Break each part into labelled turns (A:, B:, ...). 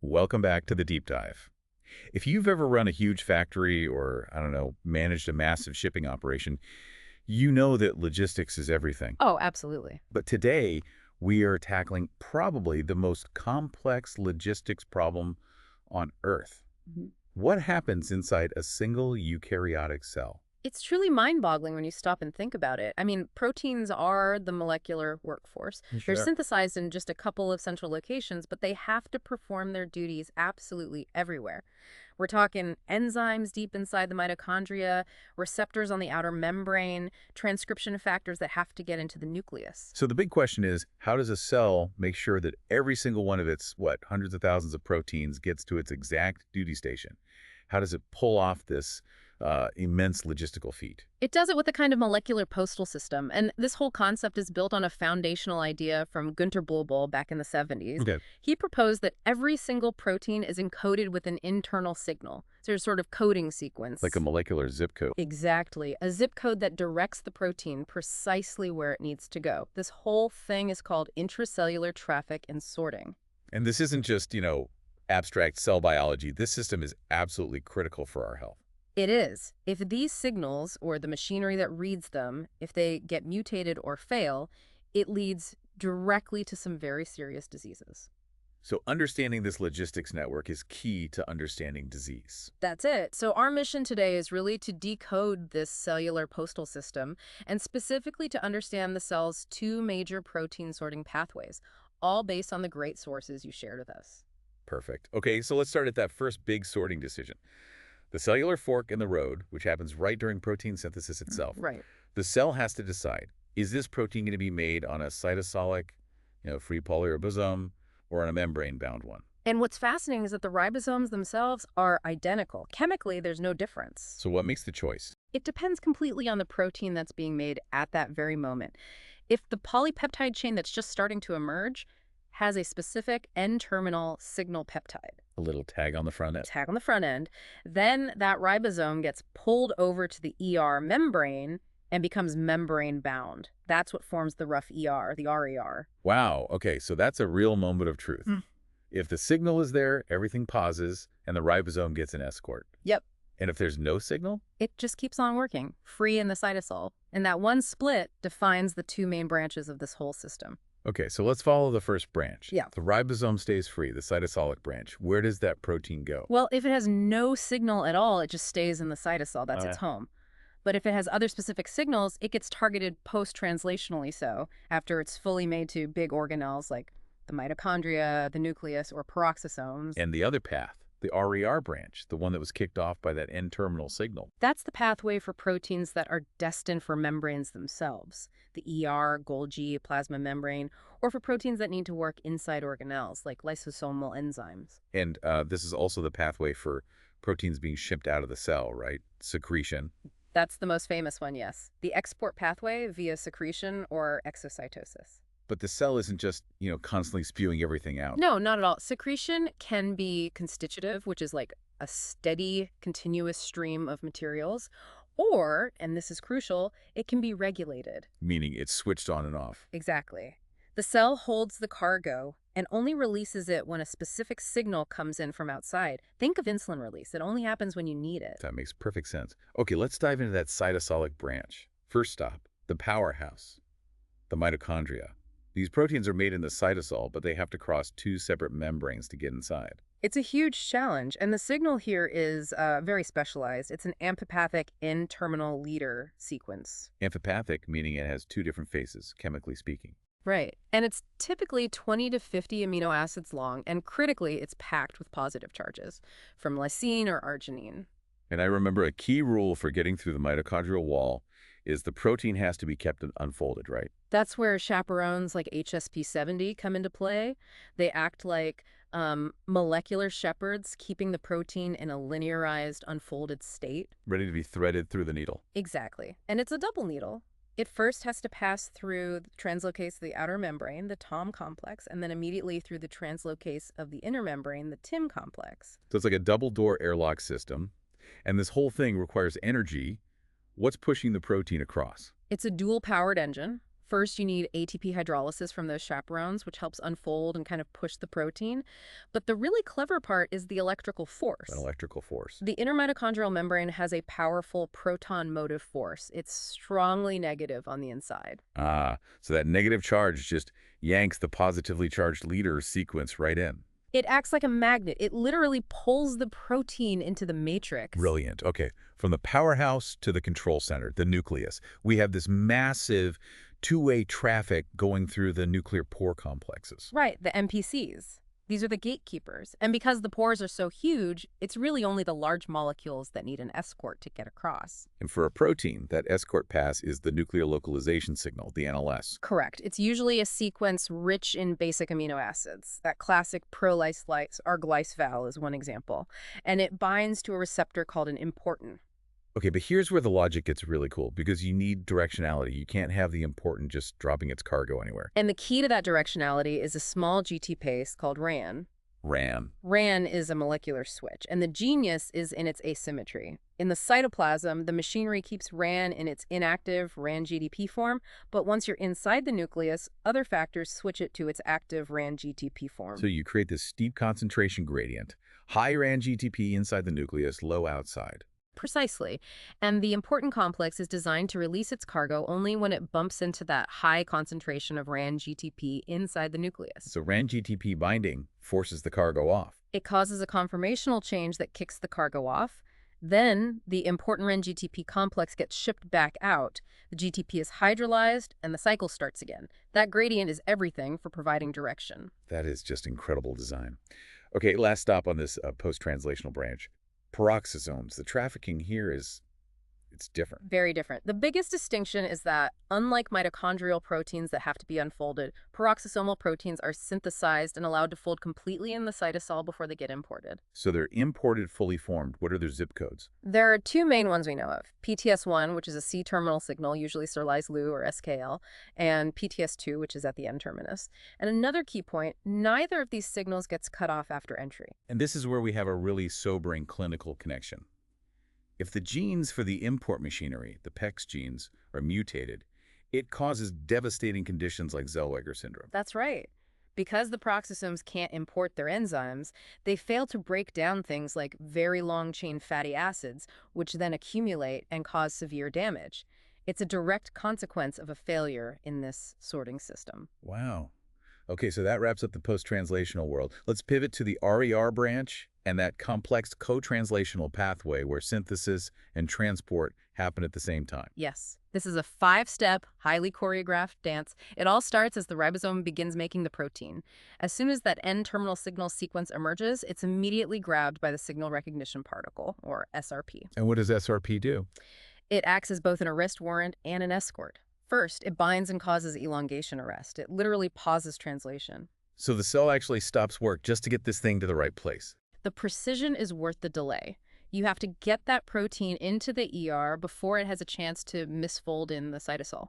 A: Welcome back to the deep dive. If you've ever run a huge factory or, I don't know, managed a massive shipping operation, you know that logistics is everything.
B: Oh, absolutely.
A: But today, we are tackling probably the most complex logistics problem on Earth.
B: Mhm.
A: What happens inside a single eukaryotic cell?
B: It's truly mind-boggling when you stop and think about it. I mean, proteins are the molecular workforce. They're
A: Sure.
B: synthesized in just a couple of central locations, but they have to perform their duties absolutely everywhere. We're talking enzymes deep inside the mitochondria, receptors on the outer membrane, transcription factors that have to get into the nucleus.
A: So the big question is, how does a cell make sure that every single one of its, hundreds of thousands of proteins gets to its exact duty station? How does it pull off this immense logistical feat?
B: It does it with a kind of molecular postal system, and this whole concept is built on a foundational idea from Günter Blobel back in the 70s.
A: Okay.
B: He proposed that every single protein is encoded with an internal signal. So there's sort of coding sequence.
A: Like a molecular zip code.
B: Exactly. A zip code that directs the protein precisely where it needs to go. This whole thing is called intracellular traffic and sorting.
A: And this isn't just, abstract cell biology. This system is absolutely critical for our health.
B: It is. If these signals, or the machinery that reads them, if they get mutated or fail, it leads directly to some very serious diseases.
A: So understanding this logistics network is key to understanding disease.
B: That's it. So our mission today is really to decode this cellular postal system and specifically to understand the cell's two major protein sorting pathways, all based on the great sources you shared with us.
A: Perfect. Okay, so let's start at that first big sorting decision. The cellular fork in the road, which happens right during protein synthesis itself.
B: Right.
A: The cell has to decide, is this protein going to be made on a cytosolic, free polyribosome, or on a membrane-bound one?
B: And what's fascinating is that the ribosomes themselves are identical. Chemically, there's no difference.
A: So what makes the choice?
B: It depends completely on the protein that's being made at that very moment. If the polypeptide chain that's just starting to emerge has a specific N-terminal signal peptide,
A: A little tag on the front end.
B: tag on the front end, then that ribosome gets pulled over to the ER membrane and becomes membrane bound. That's what forms the rough ER, the RER.
A: Wow, okay, so that's a real moment of truth.
B: Mm.
A: If the signal is there, everything pauses, and the ribosome gets an escort.
B: Yep.
A: And if there's no signal?
B: It just keeps on working, free in the cytosol. And that one split defines the two main branches of this whole system.
A: Okay, so let's follow the first branch.
B: Yeah.
A: The ribosome stays free, the cytosolic branch. Where does that protein go?
B: Well, if it has no signal at all, it just stays in the cytosol. That's
A: Oh,
B: its
A: yeah.
B: home. But if it has other specific signals, it gets targeted post-translationally so, after it's fully made to big organelles like the mitochondria, the nucleus, or peroxisomes.
A: And the other path, the RER branch, the one that was kicked off by that N-terminal signal.
B: That's the pathway for proteins that are destined for membranes themselves, the ER, Golgi, plasma membrane, or for proteins that need to work inside organelles, like lysosomal enzymes.
A: And this is also the pathway for proteins being shipped out of the cell, right? Secretion.
B: That's the most famous one, yes. The export pathway via secretion or exocytosis.
A: But the cell isn't just, constantly spewing everything out.
B: No, not at all. Secretion can be constitutive, which is like a steady, continuous stream of materials. Or, and this is crucial, it can be regulated.
A: Meaning it's switched on and off.
B: Exactly. The cell holds the cargo and only releases it when a specific signal comes in from outside. Think of insulin release. It only happens when you need it.
A: That makes perfect sense. Okay, let's dive into that cytosolic branch. First stop, the powerhouse, the mitochondria. These proteins are made in the cytosol, but they have to cross two separate membranes to get inside.
B: It's a huge challenge, and the signal here is very specialized. It's an amphipathic N-terminal leader sequence.
A: Amphipathic, meaning it has two different faces, chemically speaking.
B: Right. And it's typically 20 to 50 amino acids long, and critically, it's packed with positive charges from lysine or arginine.
A: And I remember a key rule for getting through the mitochondrial wall is the protein has to be kept unfolded, right?
B: That's where chaperones like HSP70 come into play. They act like molecular shepherds, keeping the protein in a linearized, unfolded state.
A: Ready to be threaded through the needle.
B: Exactly. And it's a double needle. It first has to pass through the translocase of the outer membrane, the TOM complex, and then immediately through the translocase of the inner membrane, the TIM complex.
A: So it's like a double-door airlock system. And this whole thing requires energy. What's pushing the protein across?
B: It's a dual-powered engine. First, you need ATP hydrolysis from those chaperones, which helps unfold and kind of push the protein. But the really clever part is the electrical
A: An
B: force.
A: electrical force.
B: The intermitochondrial membrane has a powerful proton motive force. It's strongly negative on the inside.
A: Ah, so that negative charge just yanks the positively charged leader sequence right in.
B: It acts like a magnet. It literally pulls the protein into the matrix.
A: Brilliant. Okay, from the powerhouse to the control center, the nucleus, we have this massive two-way traffic going through the nuclear pore complexes.
B: Right, the MPCs. These are the gatekeepers. And because the pores are so huge, it's really only the large molecules that need an escort to get across.
A: And for a protein, that escort pass is the nuclear localization signal, the NLS.
B: Correct. It's usually a sequence rich in basic amino acids. That classic pro-lyslyse or glyce-val is one example. And it binds to a receptor called an importin.
A: Okay, but here's where the logic gets really cool, because you need directionality. You can't have the important just dropping its cargo anywhere.
B: And the key to that directionality is a small GTPase called Ran.
A: Ran.
B: Ran is a molecular switch, and the genius is in its asymmetry. In the cytoplasm, the machinery keeps Ran in its inactive Ran-GTP form, but once you're inside the nucleus, other factors switch it to its active Ran-GTP form.
A: So you create this steep concentration gradient. High Ran-GTP inside the nucleus, low outside.
B: Precisely. And the important complex is designed to release its cargo only when it bumps into that high concentration of Ran-GTP inside the nucleus.
A: So Ran-GTP binding forces the cargo off.
B: It causes a conformational change that kicks the cargo off. Then, the important Ran-GTP complex gets shipped back out. The GTP is hydrolyzed, and the cycle starts again. That gradient is everything for providing direction.
A: That is just incredible design. Okay, last stop on this post-translational branch. Peroxisomes. The trafficking here it's different.
B: Very different. The biggest distinction is that, unlike mitochondrial proteins that have to be unfolded, peroxisomal proteins are synthesized and allowed to fold completely in the cytosol before they get imported.
A: So they're imported fully formed. What are their zip codes?
B: There are two main ones we know of. PTS1, which is a C-terminal signal, usually Serlise-Lu or SKL, and PTS2, which is at the N-terminus. And another key point, neither of these signals gets cut off after entry.
A: And this is where we have a really sobering clinical connection. If the genes for the import machinery, the PEX genes, are mutated, it causes devastating conditions like Zellweger syndrome.
B: That's right. Because the peroxisomes can't import their enzymes, they fail to break down things like very long-chain fatty acids, which then accumulate and cause severe damage. It's a direct consequence of a failure in this sorting system.
A: Wow. Okay, so that wraps up the post-translational world. Let's pivot to the RER branch and that complex co-translational pathway where synthesis and transport happen at the same time.
B: Yes, this is a 5-step, highly choreographed dance. It all starts as the ribosome begins making the protein. As soon as that N-terminal signal sequence emerges, it's immediately grabbed by the signal recognition particle, or SRP.
A: And what does SRP do?
B: It acts as both an arrest warrant and an escort. First, it binds and causes elongation arrest. It literally pauses translation.
A: So the cell actually stops work just to get this thing to the right place.
B: The precision is worth the delay. You have to get that protein into the ER before it has a chance to misfold in the cytosol.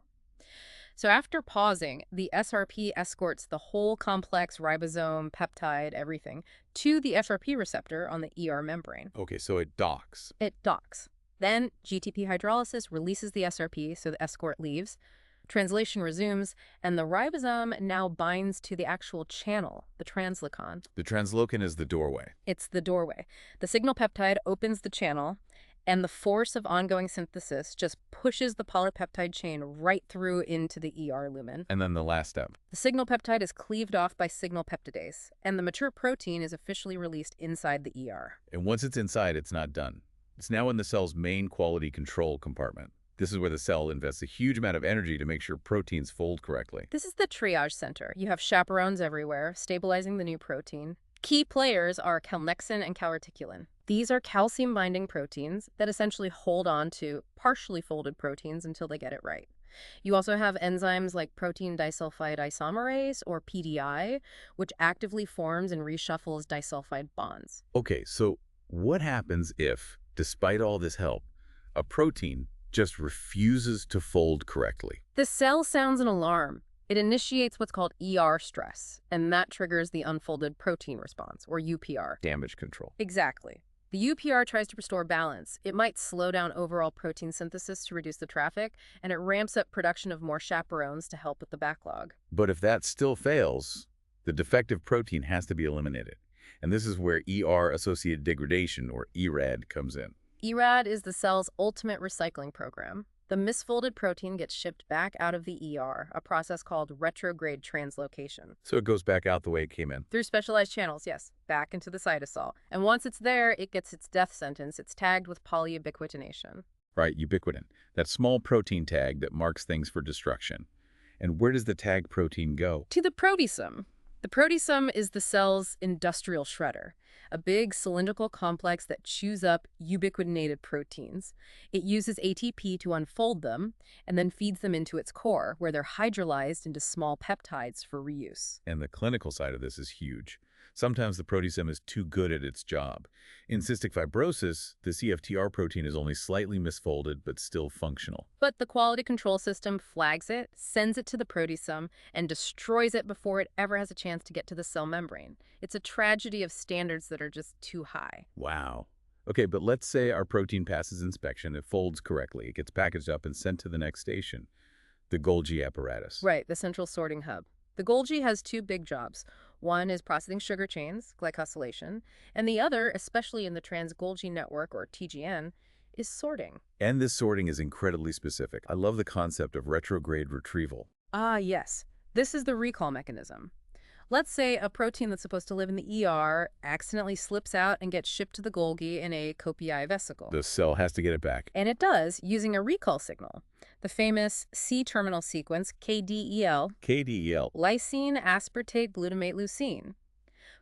B: So after pausing, the SRP escorts the whole complex ribosome, peptide, everything, to the SRP receptor on the ER membrane.
A: Okay, so it docks.
B: It docks. Then GTP hydrolysis releases the SRP, so the escort leaves. Translation resumes, and the ribosome now binds to the actual channel, the translocon.
A: The translocon is the doorway.
B: It's the doorway. The signal peptide opens the channel, and the force of ongoing synthesis just pushes the polypeptide chain right through into the ER lumen.
A: And then the last step.
B: The signal peptide is cleaved off by signal peptidase, and the mature protein is officially released inside the ER.
A: And once it's inside, it's not done. It's now in the cell's main quality control compartment. This is where the cell invests a huge amount of energy to make sure proteins fold correctly.
B: This is the triage center. You have chaperones everywhere, stabilizing the new protein. Key players are calnexin and calreticulin. These are calcium-binding proteins that essentially hold on to partially folded proteins until they get it right. You also have enzymes like protein disulfide isomerase, or PDI, which actively forms and reshuffles disulfide bonds.
A: Okay, so what happens if, despite all this help, a protein just refuses to fold correctly?
B: The cell sounds an alarm. It initiates what's called ER stress, and that triggers the unfolded protein response, or UPR.
A: Damage control.
B: Exactly. The UPR tries to restore balance. It might slow down overall protein synthesis to reduce the traffic, and it ramps up production of more chaperones to help with the backlog.
A: But if that still fails, the defective protein has to be eliminated. And this is where ER-associated degradation, or ERAD, comes in.
B: ERAD is the cell's ultimate recycling program. The misfolded protein gets shipped back out of the ER, a process called retrograde translocation.
A: So it goes back out the way it came in.
B: Through specialized channels, yes, back into the cytosol. And once it's there, it gets its death sentence. It's tagged with polyubiquitination.
A: Right, ubiquitin, that small protein tag that marks things for destruction. And where does the tag protein go?
B: To the proteasome. The proteasome is the cell's industrial shredder, a big cylindrical complex that chews up ubiquitinated proteins. It uses ATP to unfold them and then feeds them into its core, where they're hydrolyzed into small peptides for reuse.
A: And the clinical side of this is huge. Sometimes the proteasome is too good at its job. In cystic fibrosis, the CFTR protein is only slightly misfolded but still functional.
B: But the quality control system flags it, sends it to the proteasome, and destroys it before it ever has a chance to get to the cell membrane. It's a tragedy of standards that are just too high.
A: Wow. Okay, but let's say our protein passes inspection, it folds correctly, it gets packaged up and sent to the next station, the Golgi apparatus.
B: Right, the central sorting hub. The Golgi has two big jobs. One is processing sugar chains, glycosylation, and the other, especially in the trans-Golgi network, or TGN, is sorting.
A: And this sorting is incredibly specific. I love the concept of retrograde retrieval.
B: Ah, yes. This is the recall mechanism. Let's say a protein that's supposed to live in the ER accidentally slips out and gets shipped to the Golgi in a copi vesicle.
A: The cell has to get it back.
B: And it does, using a recall signal. The famous C-terminal sequence, KDEL,
A: KDEL.
B: lysine, aspartate, glutamate, leucine.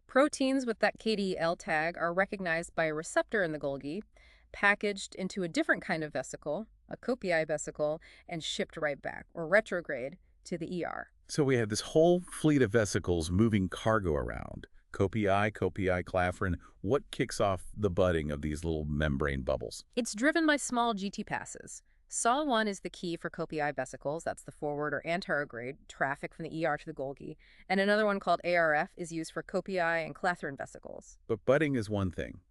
B: Proteins with that KDEL tag are recognized by a receptor in the Golgi, packaged into a different kind of vesicle, a copi vesicle, and shipped right back, or retrograde, to the ER.
A: So we have this whole fleet of vesicles moving cargo around. Copi, clathrin. What kicks off the budding of these little membrane bubbles?
B: It's driven by small GTPases. Sar1 is the key for copi vesicles, that's the forward or anterograde traffic from the ER to the Golgi, and another one called ARF is used for copi and clathrin vesicles.
A: But budding is one thing.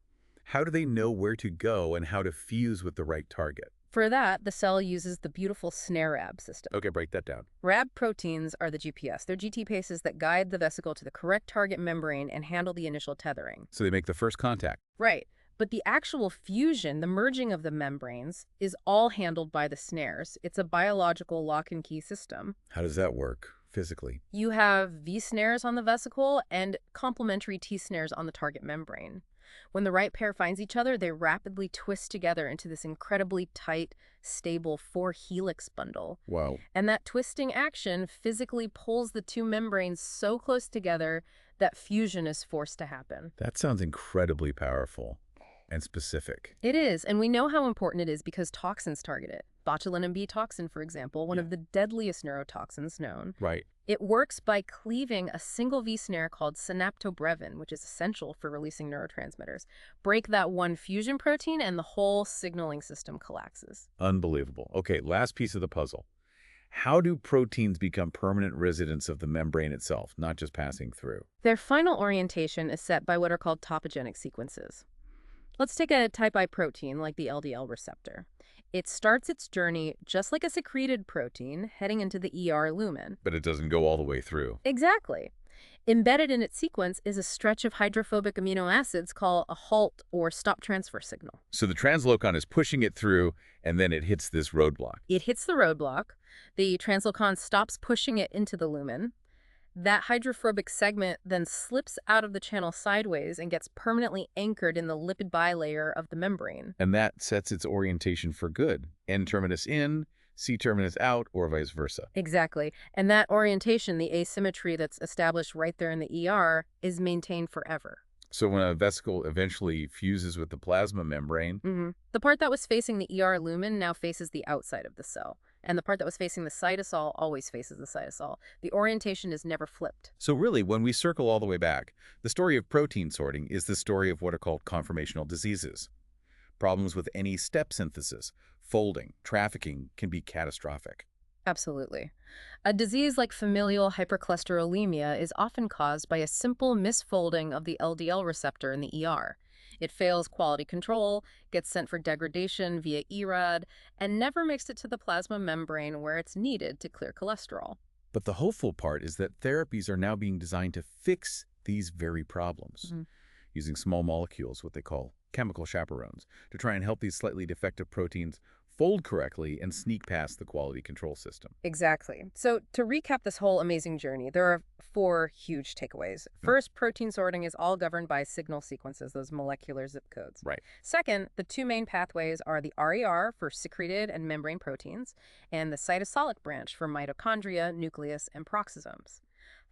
A: How do they know where to go and how to fuse with the right target?
B: For that, the cell uses the beautiful SNARE-Rab system.
A: Okay, break that down.
B: Rab proteins are the GPS. They're GTPases that guide the vesicle to the correct target membrane and handle the initial tethering.
A: So they make the first contact.
B: Right. But the actual fusion, the merging of the membranes, is all handled by the SNAREs. It's a biological lock-and-key system.
A: How does that work physically?
B: You have v-SNAREs on the vesicle and complementary t-SNAREs on the target membrane. When the right pair finds each other, they rapidly twist together into this incredibly tight, stable 4-helix bundle.
A: Wow.
B: And that twisting action physically pulls the two membranes so close together that fusion is forced to happen.
A: That sounds incredibly powerful and specific.
B: It is, and we know how important it is because toxins target it. Botulinum B toxin, for example, one of the deadliest neurotoxins known.
A: Right.
B: It works by cleaving a single v-SNARE called synaptobrevin, which is essential for releasing neurotransmitters. Break that one fusion protein and the whole signaling system collapses.
A: Unbelievable. Okay, last piece of the puzzle. How do proteins become permanent residents of the membrane itself, not just passing through?
B: Their final orientation is set by what are called topogenic sequences. Let's take a type I protein like the LDL receptor. It starts its journey just like a secreted protein heading into the ER lumen.
A: But it doesn't go all the way through.
B: Exactly. Embedded in its sequence is a stretch of hydrophobic amino acids called a halt or stop transfer signal.
A: So the translocon is pushing it through, and then it hits this roadblock.
B: It hits the roadblock. The translocon stops pushing it into the lumen. That hydrophobic segment then slips out of the channel sideways and gets permanently anchored in the lipid bilayer of the membrane.
A: And that sets its orientation for good. N-terminus in, C-terminus out, or vice versa.
B: Exactly. And that orientation, the asymmetry that's established right there in the ER, is maintained forever.
A: So when a vesicle eventually fuses with the plasma membrane...
B: The part that was facing the ER lumen now faces the outside of the cell. And the part that was facing the cytosol always faces the cytosol. The orientation is never flipped.
A: So really, when we circle all the way back, the story of protein sorting is the story of what are called conformational diseases. Problems with any step synthesis, folding, trafficking can be catastrophic.
B: Absolutely. A disease like familial hypercholesterolemia is often caused by a simple misfolding of the LDL receptor in the ER. It fails quality control, gets sent for degradation via ERAD, and never makes it to the plasma membrane where it's needed to clear cholesterol.
A: But the hopeful part is that therapies are now being designed to fix these very problems,
B: Mhm.
A: using small molecules, what they call chemical chaperones, to try and help these slightly defective proteins fold correctly and sneak past the quality control system.
B: Exactly. So, to recap this whole amazing journey, there are four huge takeaways.
A: Hmm.
B: First, protein sorting is all governed by signal sequences, those molecular zip codes.
A: Right.
B: Second, the two main pathways are the RER for secreted and membrane proteins, and the cytosolic branch for mitochondria, nucleus, and peroxisomes.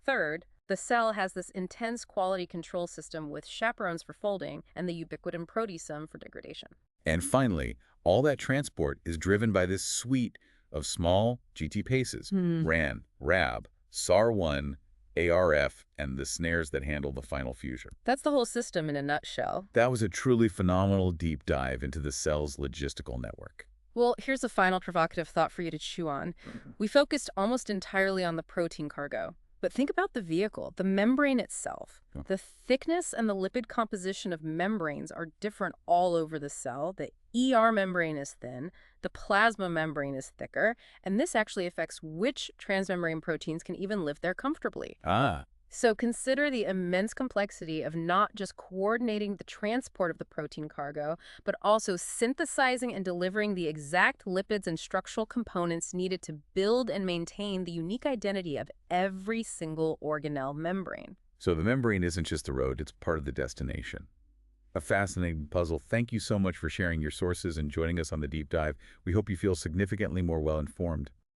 B: Third, the cell has this intense quality control system with chaperones for folding and the ubiquitin-proteasome for degradation.
A: And finally, all that transport is driven by this suite of small GTPases,
B: Hmm.
A: Ran, Rab, Sar1, ARF, and the snares that handle the final fusion.
B: That's the whole system in a nutshell.
A: That was a truly phenomenal deep dive into the cell's logistical network.
B: Well, here's a final provocative thought for you to chew on. We focused almost entirely on the protein cargo. But think about the vehicle, the membrane itself.
A: Oh.
B: The thickness and the lipid composition of membranes are different all over the cell. The ER membrane is thin, the plasma membrane is thicker, and this actually affects which transmembrane proteins can even live there comfortably.
A: Ah,
B: So consider the immense complexity of not just coordinating the transport of the protein cargo, but also synthesizing and delivering the exact lipids and structural components needed to build and maintain the unique identity of every single organelle membrane.
A: so the membrane isn't just the road, it's part of the destination. A fascinating puzzle. Thank you so much for sharing your sources and joining us on the deep dive. We hope you feel significantly more well-informed.